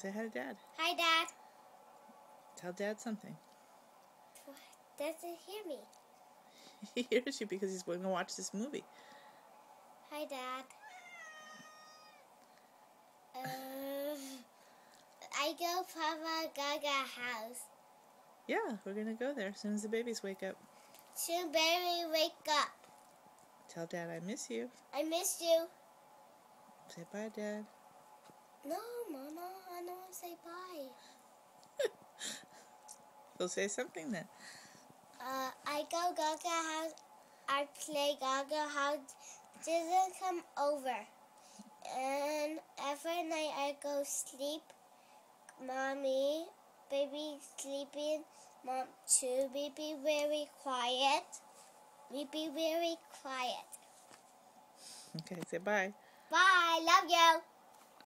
Say hi to Dad. Hi, Dad. Tell Dad something. Doesn't hear me. He hears you because he's going to watch this movie. Hi, Dad. I go Papa Gaga house. Yeah, we're going to go there as soon as the babies wake up. Soon baby wake up. Tell Dad I miss you. I miss you. Say bye, Dad. No, Mama, I don't want to say bye. We'll say something then. I go Gaga house. I play Gaga house. Doesn't come over. And every night I go sleep. Mommy, baby sleeping. Mom too. We be very quiet. We be very quiet. Okay, say bye. Bye. Love you.